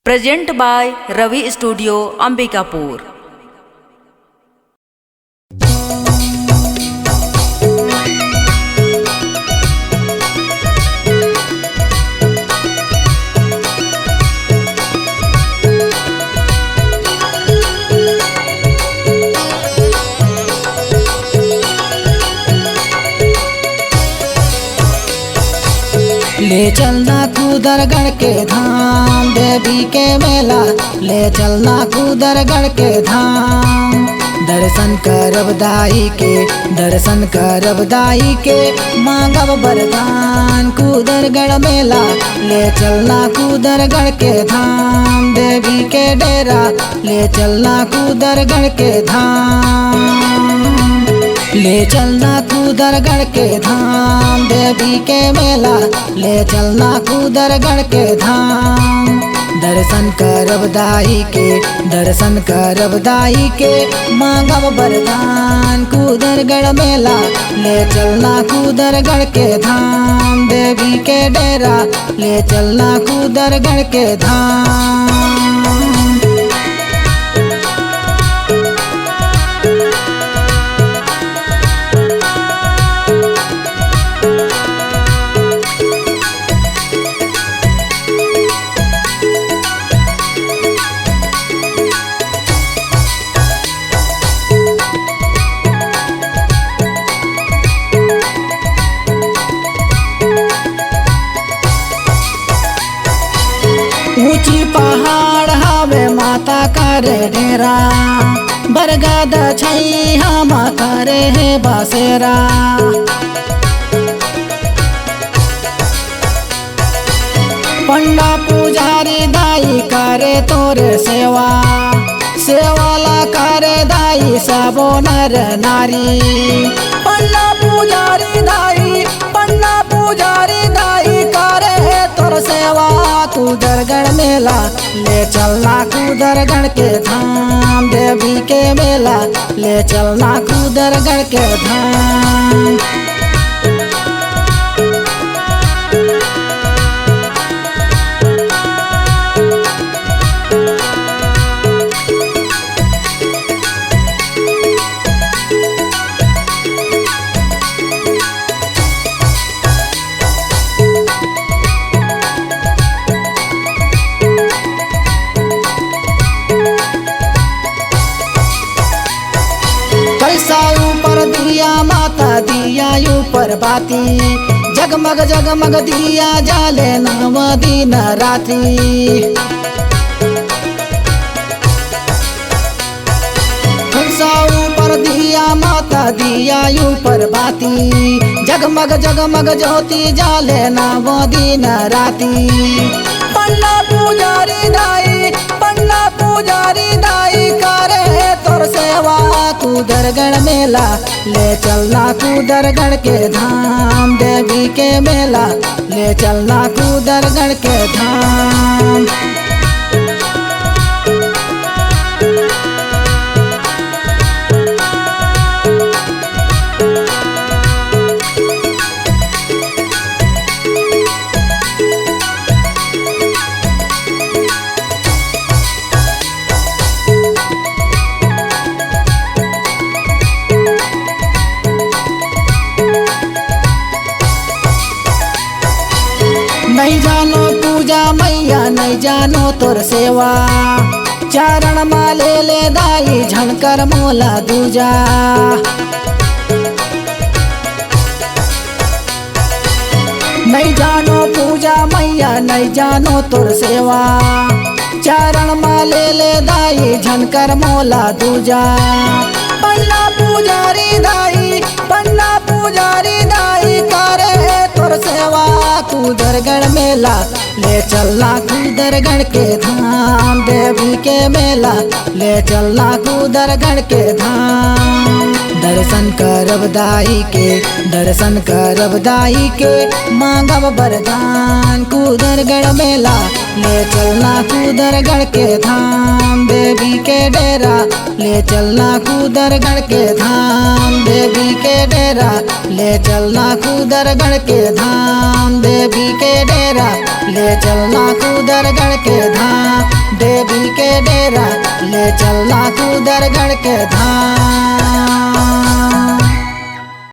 Present by Ravi studio Ambikapur. ले चलना कूदरगढ़ के धाम देवी के मेला, ले चलना कूदरगढ़ के धाम। दर्शन करब दाई के, दर्शन करब दाई के, मांगब वरदान कूदरगढ़ मेला। ले चलना कूदरगढ़ के धाम देवी के डेरा, ले चलना कूदरगढ़ के धाम। ले चलना कूदरगढ़ के धाम देवी के मेला, ले चलना कूदरगढ़ के धाम। दर्शन करब दाई के, दर्शन करब दाई के, मांगब वरदान कूदरगढ़ मेला। ले चलना कूदरगढ़ के धाम देवी के डेरा, ले चलना कूदरगढ़ के धाम। ऊंची पहाड़ हवे माता करे डेरा, बरगद छैया माँ करे है बसेरा। पंडा पुजारी दाई करे तोरे सेवा, सेवाला करे दाई सबो नर नारी। पंडा पुजारी दाई, पंडा पुजारी दाई करे तोर सेवा कूदरगढ़ मेला। ले चलना कूदरगढ़ के धाम देवी के मेला, ले चलना कूदरगढ़ के धाम। पैसा ऊपर दिया माता दिया ऊपर बाती, जगमग जगमग दिया जाले नव दिन राती। पैसा ऊपर दिया माता दिया ऊपर बाती, जगमग जगमग ज्योति जाले नव दिन राती। पंडा पुजारी दाई, पंडा पुजारी दाई करे तोर सेवा कूदरगढ़ मेला। ले चलना कूदरगढ़ के धाम देवी के मेला, ले चलना कूदरगढ़ के धाम। नहीं जानो पूजा मैया, नहीं जानो तोर सेवा, चरण माले ले दाई झणकर मोला दूजा। नहीं जानो पूजा मैया, नहीं जानो तोर सेवा, चरण माले ले दाई झणकर मोला दूजा। पंडा पुजारी दाई, पंडा पुजारी दाई करे तोर सेवा कूदरगढ़ मेला। ले चलना कूदरगढ़ के धाम देवी के मेला, ले चलना कूदरगढ़ के धाम। दर्शन करब दाई के, दर्शन करब दाई के, मांगब वरदान कूदरगढ़ मेला। ले चलना कूदरगढ़ के धाम देवी के डेरा, ले चलना कूदरगढ़ के धाम देवी के डेरा, ले चलना कूदरगढ़ के धाम देवी के डेरा, ले चलना कूदरगढ़ के धाम। के डेरा ले चलना कुदरगढ़ के धाम।